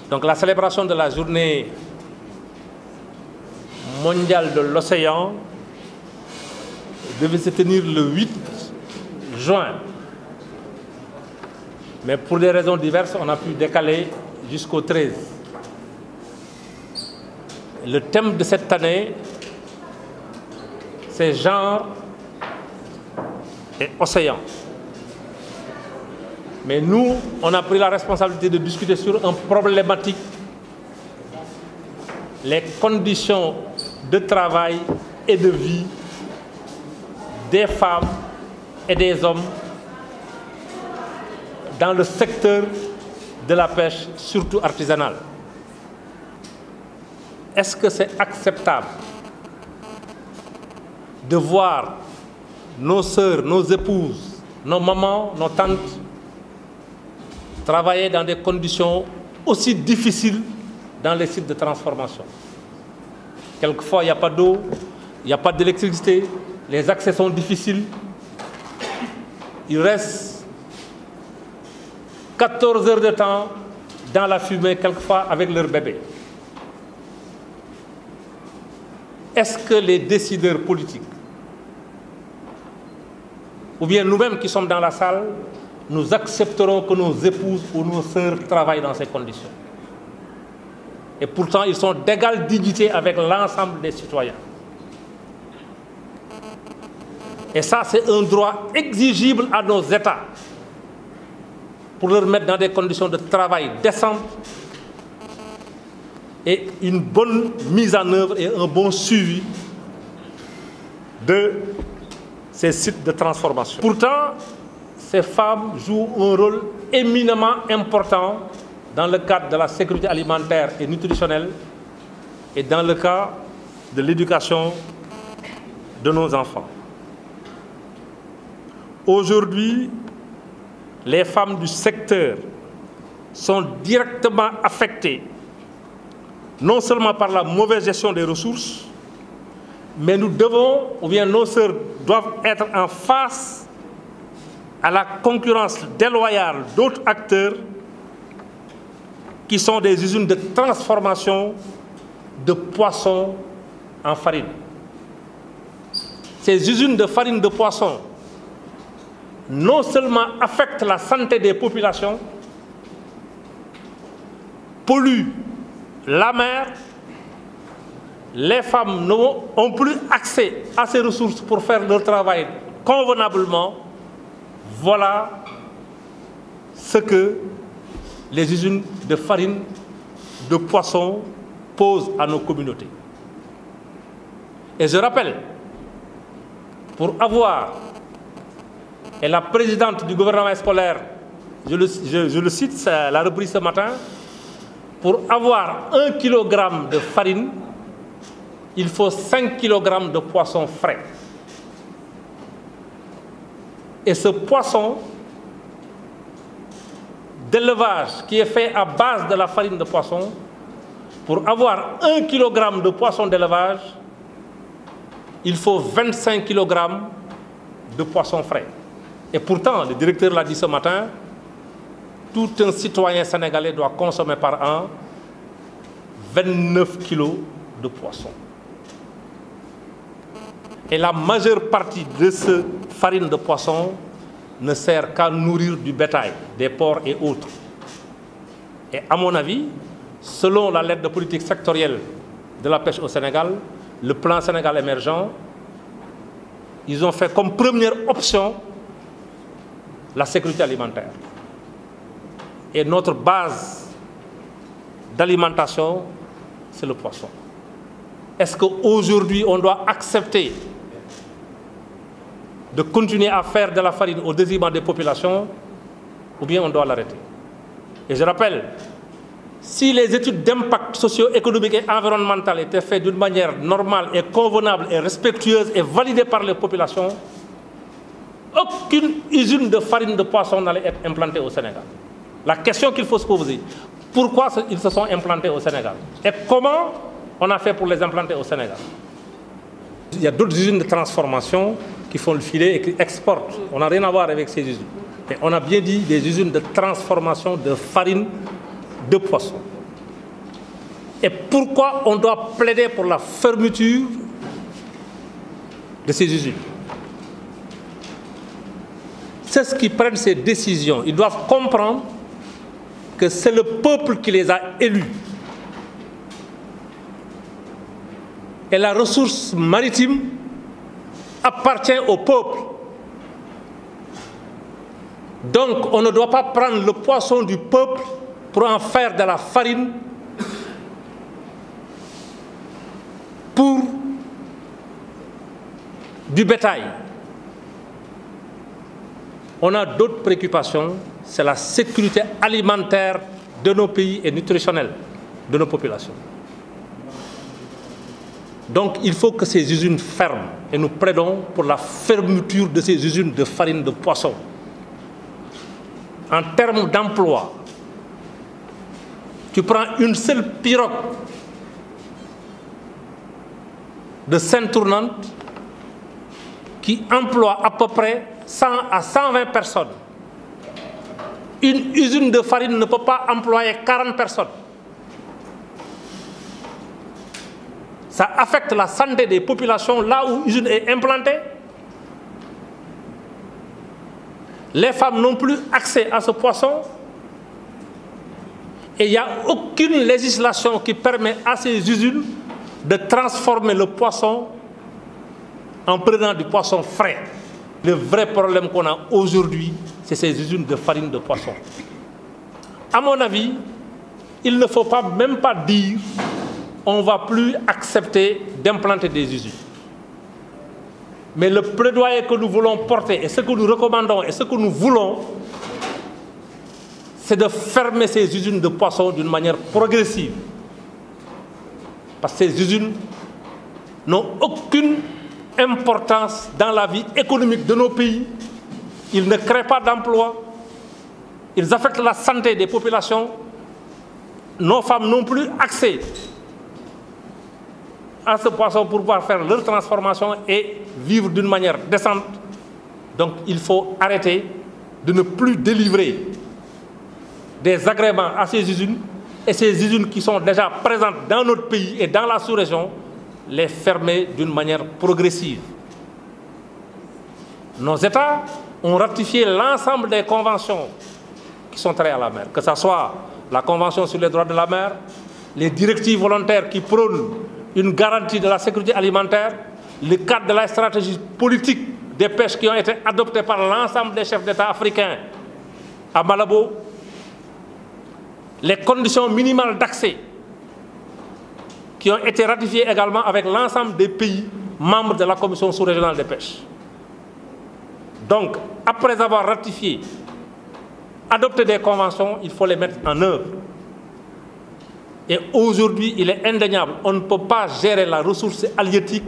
Donc la célébration de la journée mondiale de l'océan devait se tenir le 8 juin. Mais pour des raisons diverses, on a pu décaler jusqu'au 13. Le thème de cette année, c'est genre et océan. Mais nous, on a pris la responsabilité de discuter sur une problématique, les conditions de travail et de vie des femmes et des hommes dans le secteur de la pêche, surtout artisanale. Est-ce que c'est acceptable de voir nos sœurs, nos épouses, nos mamans, nos tantes travailler dans des conditions aussi difficiles dans les sites de transformation? Quelquefois, il n'y a pas d'eau, il n'y a pas d'électricité, les accès sont difficiles. Il reste 14 heures de temps dans la fumée, quelquefois avec leur bébé. Est-ce que les décideurs politiques, ou bien nous-mêmes qui sommes dans la salle, nous accepterons que nos épouses ou nos sœurs travaillent dans ces conditions? Et pourtant, ils sont d'égale dignité avec l'ensemble des citoyens. Et ça, c'est un droit exigible à nos États pour leur mettre dans des conditions de travail décentes et une bonne mise en œuvre et un bon suivi de ces sites de transformation. Pourtant, ces femmes jouent un rôle éminemment important dans le cadre de la sécurité alimentaire et nutritionnelle et dans le cadre de l'éducation de nos enfants. Aujourd'hui, les femmes du secteur sont directement affectées, non seulement par la mauvaise gestion des ressources, mais nous devons, ou bien nos sœurs doivent être en face à la concurrence déloyale d'autres acteurs qui sont des usines de transformation de poissons en farine. Ces usines de farine de poisson non seulement affectent la santé des populations, polluent la mer, les femmes n'ont plus accès à ces ressources pour faire leur travail convenablement. Voilà ce que les usines de farine de poisson posent à nos communautés. Et je rappelle, pour avoir, et la présidente du gouvernement scolaire, je le cite, elle l'a repris ce matin, pour avoir 1 kg de farine, il faut 5 kg de poisson frais. Et ce poisson d'élevage qui est fait à base de la farine de poisson, pour avoir 1 kg de poisson d'élevage, il faut 25 kg de poisson frais. Et pourtant, le directeur l'a dit ce matin, tout un citoyen sénégalais doit consommer par an 29 kg de poisson. Et la majeure partie de cette farine de poisson ne sert qu'à nourrir du bétail, des porcs et autres. Et à mon avis, selon la lettre de politique sectorielle de la pêche au Sénégal, le plan Sénégal émergent, ils ont fait comme première option la sécurité alimentaire. Et notre base d'alimentation, c'est le poisson. Est-ce qu'aujourd'hui, on doit accepter de continuer à faire de la farine au détriment des populations, ou bien on doit l'arrêter? Et je rappelle, si les études d'impact socio-économique et environnemental étaient faites d'une manière normale et convenable et respectueuse et validée par les populations, aucune usine de farine de poisson n'allait être implantée au Sénégal. La question qu'il faut se poser, pourquoi ils se sont implantés au Sénégal? Et comment on a fait pour les implanter au Sénégal? Il y a d'autres usines de transformation qui font le filet et qui exportent. On n'a rien à voir avec ces usines. Mais on a bien dit des usines de transformation de farine de poisson. Et pourquoi on doit plaider pour la fermeture de ces usines? C'est ceux qui prennent ces décisions. Ils doivent comprendre que c'est le peuple qui les a élus. Et la ressource maritime appartient au peuple. Donc on ne doit pas prendre le poisson du peuple pour en faire de la farine pour du bétail. On a d'autres préoccupations, c'est la sécurité alimentaire de nos pays et nutritionnelle de nos populations. Donc il faut que ces usines ferment et nous plaidons pour la fermeture de ces usines de farine de poisson. En termes d'emploi, tu prends une seule pirogue de Sainte-Tournante qui emploie à peu près 100 à 120 personnes. Une usine de farine ne peut pas employer 40 personnes. Ça affecte la santé des populations là où l'usine est implantée. Les femmes n'ont plus accès à ce poisson. Et il n'y a aucune législation qui permet à ces usines de transformer le poisson en prenant du poisson frais. Le vrai problème qu'on a aujourd'hui, c'est ces usines de farine de poisson. À mon avis, il ne faut même pas dire on ne va plus accepter d'implanter des usines. Mais le plaidoyer que nous voulons porter et ce que nous recommandons et ce que nous voulons, c'est de fermer ces usines de poissons d'une manière progressive. Parce que ces usines n'ont aucune importance dans la vie économique de nos pays. Ils ne créent pas d'emplois. Ils affectent la santé des populations. Nos femmes n'ont plus accès à ce poisson pour pouvoir faire leur transformation et vivre d'une manière décente. Donc il faut arrêter de ne plus délivrer des agréments à ces usines et ces usines qui sont déjà présentes dans notre pays et dans la sous-région, les fermer d'une manière progressive. Nos États ont ratifié l'ensemble des conventions qui sont traitées à la mer, que ce soit la Convention sur les droits de la mer, les directives volontaires qui prônent une garantie de la sécurité alimentaire, le cadre de la stratégie politique des pêches qui ont été adoptées par l'ensemble des chefs d'État africains à Malabo, les conditions minimales d'accès qui ont été ratifiées également avec l'ensemble des pays membres de la Commission sous-régionale des pêches. Donc, après avoir ratifié, adopté des conventions, il faut les mettre en œuvre. Et aujourd'hui, il est indéniable, on ne peut pas gérer la ressource halieutique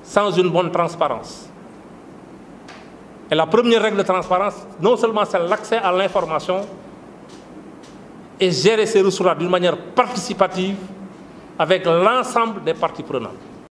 sans une bonne transparence. Et la première règle de transparence, non seulement c'est l'accès à l'information, et gérer ces ressources-là d'une manière participative avec l'ensemble des parties prenantes.